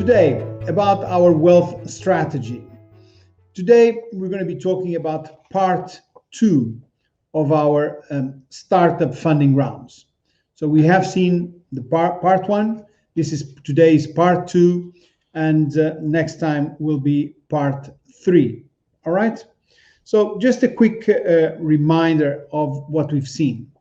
today about our wealth strategy. Today, we're going to be talking about part two of our startup funding rounds. So we have seen the part one. This is today's part two, and next time will be part three. All right. So just a quick reminder of what we've seen.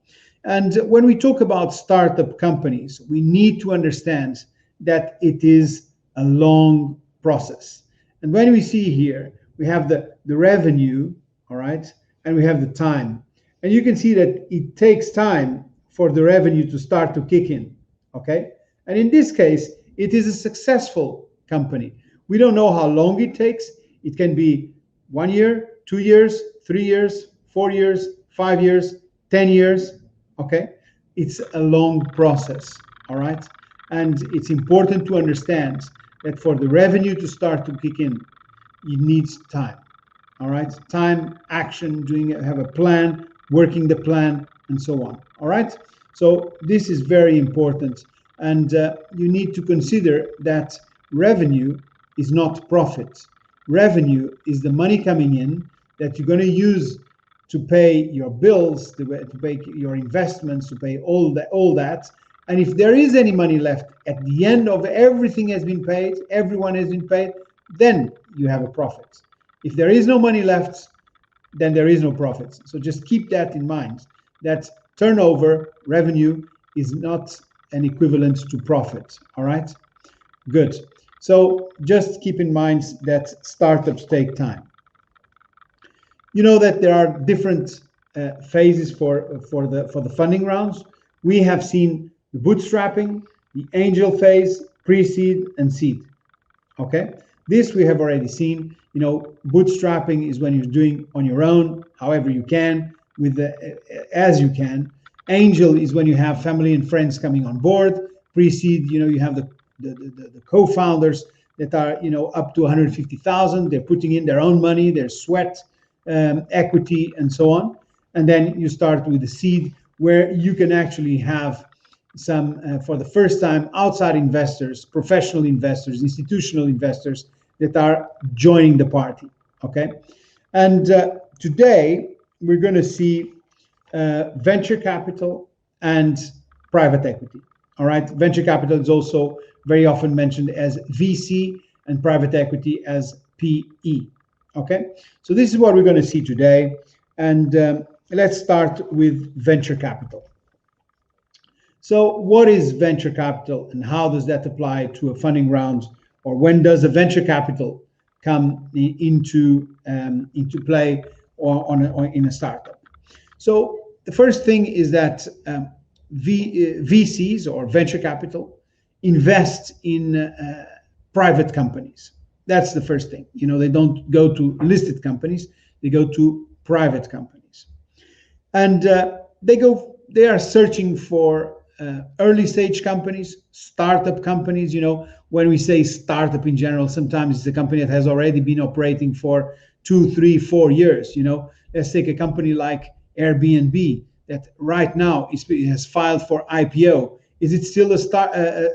And when we talk about startup companies, we need to understand that it is a long process. And when we see here, we have the revenue, all right, and we have the time. And you can see that it takes time for the revenue to start to kick in, okay? And in this case, it is a successful company. We don't know how long it takes. It can be 1 year, 2 years, 3 years, 4 years, 5 years, 10 years, okay? It's a long process, all right? And it's important to understand that for the revenue to start to kick in, it needs time, all right? Time, action, have a plan, working the plan, and so on, all right? So this is very important. And you need to consider that revenue is not profit. Revenue is the money coming in that you're going to use to pay your bills, to pay your investments, to pay all that. And if there is any money left at the end of everything has been paid, everyone has been paid, then you have a profit. If there is no money left, then there is no profit. So just keep that in mind, that turnover, revenue is not an equivalent to profit, all right? Good. So just keep in mind that startups take time. You know that there are different phases for the funding rounds. We have seen the bootstrapping, the angel phase, pre-seed, and seed. Okay, this we have already seen. You know, bootstrapping is when you're doing on your own, however you can, as you can. Angel is when you have family and friends coming on board. Pre-seed, you know, you have the co-founders that are, you know, up to 150,000. They're putting in their own money, their sweat, equity, and so on. And then you start with the seed, where you can actually have some, for the first time, outside investors, professional investors, institutional investors that are joining the party, okay? And today, we're going to see venture capital and private equity, all right? Venture capital is also very often mentioned as VC and private equity as PE, okay? So this is what we're going to see today. And let's start with venture capital. So what is venture capital and how does that apply to a funding round, or when does a venture capital come into play or in a startup? So the first thing is that VCs or venture capital invest in private companies. That's the first thing. You know, they don't go to listed companies, they go to private companies. And they are searching for early stage companies, startup companies. You know, when we say startup in general, sometimes it's a company that has already been operating for 2, 3, 4 years. You know, let's take a company like Airbnb that right now has filed for IPO. Is it still a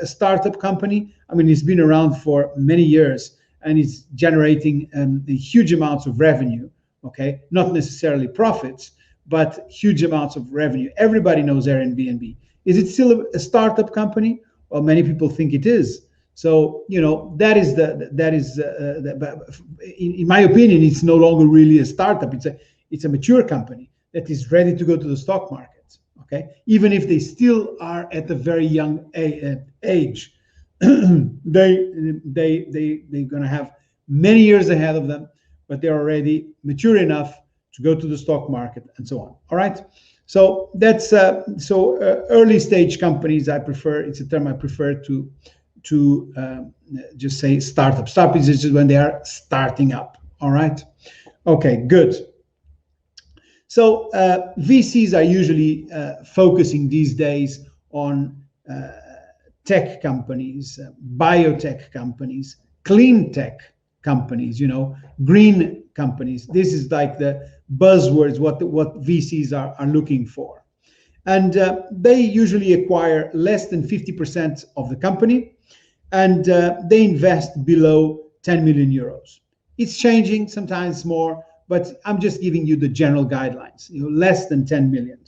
startup company? I mean, it's been around for many years and it's generating huge amounts of revenue. Okay, not necessarily profits, but huge amounts of revenue. Everybody knows Airbnb. Is it still a startup company? Well, many people think it is. So, you know, in my opinion, it's no longer really a startup. It's a mature company that is ready to go to the stock market. Okay, even if they still are at a very young age, they're going to have many years ahead of them, but they're already mature enough to go to the stock market and so on. All right. So that's early stage companies. I prefer. It's a term I prefer to just say startup. Startup is just when they are starting up. All right. Okay. Good. So VCs are usually focusing these days on tech companies, biotech companies, clean tech companies, you know, green companies. This is like the buzzwords, what VCs are looking for. And they usually acquire less than 50% of the company. and they invest below 10 million euros. It's changing, sometimes more, but I'm just giving you the general guidelines, less than 10 million.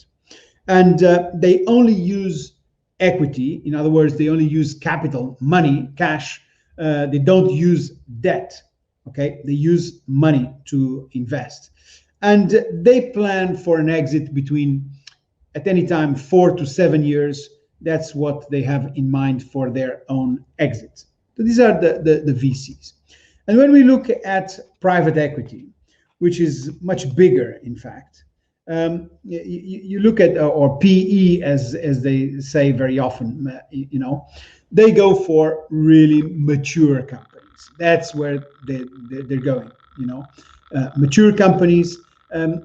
And they only use equity. In other words, they only use capital, money, cash. They don't use debt. Okay, they use money to invest, and they plan for an exit between, at any time, 4 to 7 years. That's what they have in mind for their own exit. So these are the VCs. And when we look at private equity, which is much bigger, in fact, you look at, or PE, as they say very often, they go for really mature companies. That's where they're going. Mature companies.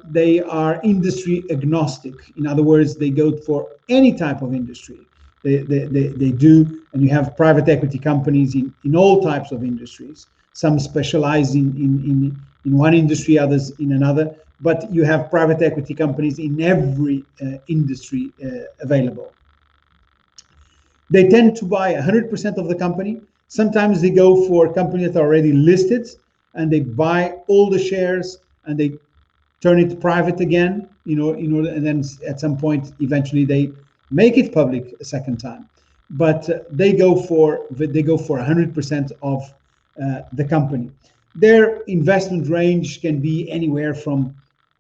They are industry agnostic. In other words, they go for any type of industry. They do, and you have private equity companies in all types of industries. Some specialize in one industry, others in another. But you have private equity companies in every industry available. They tend to buy 100% of the company. Sometimes they go for companies that are already listed, and they buy all the shares and they turn it private again, in order, and then at some point, eventually, they make it public a second time. But they go for 100% of the company. Their investment range can be anywhere from,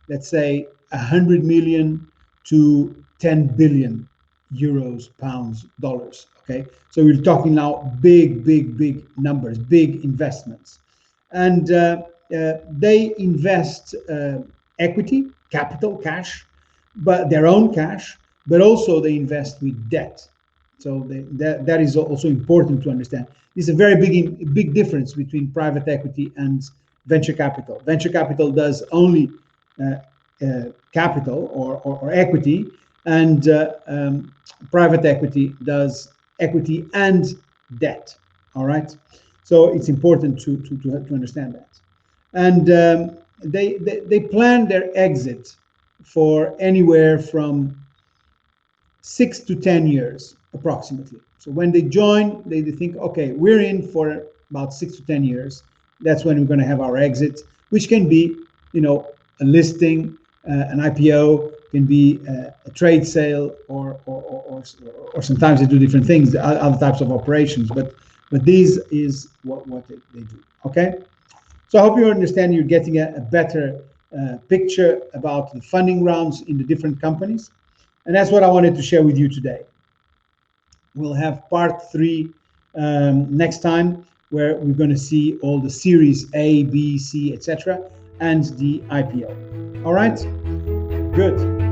let's say, 100 million to 10 billion euros, pounds, dollars. Okay, so we're talking now big numbers, big investments, and they invest equity, capital, cash, but their own cash, but also they invest with debt. So that is also important to understand. There's a very big difference between private equity and venture capital. Venture capital does only capital or equity, and private equity does equity and debt. All right, so it's important to understand that. And they plan their exit for anywhere from 6 to 10 years approximately. So when they join, they think, okay, we're in for about 6 to 10 years. That's when we're going to have our exit, which can be, a listing, an IPO, can be a trade sale, or sometimes they do different things, other types of operations. But this is what they do. Okay. So I hope you understand. You're getting a better picture about the funding rounds in the different companies. And that's what I wanted to share with you today. We'll have part 3 next time, where we're going to see all the series A, B, C, etc., and the IPO. All right? Good.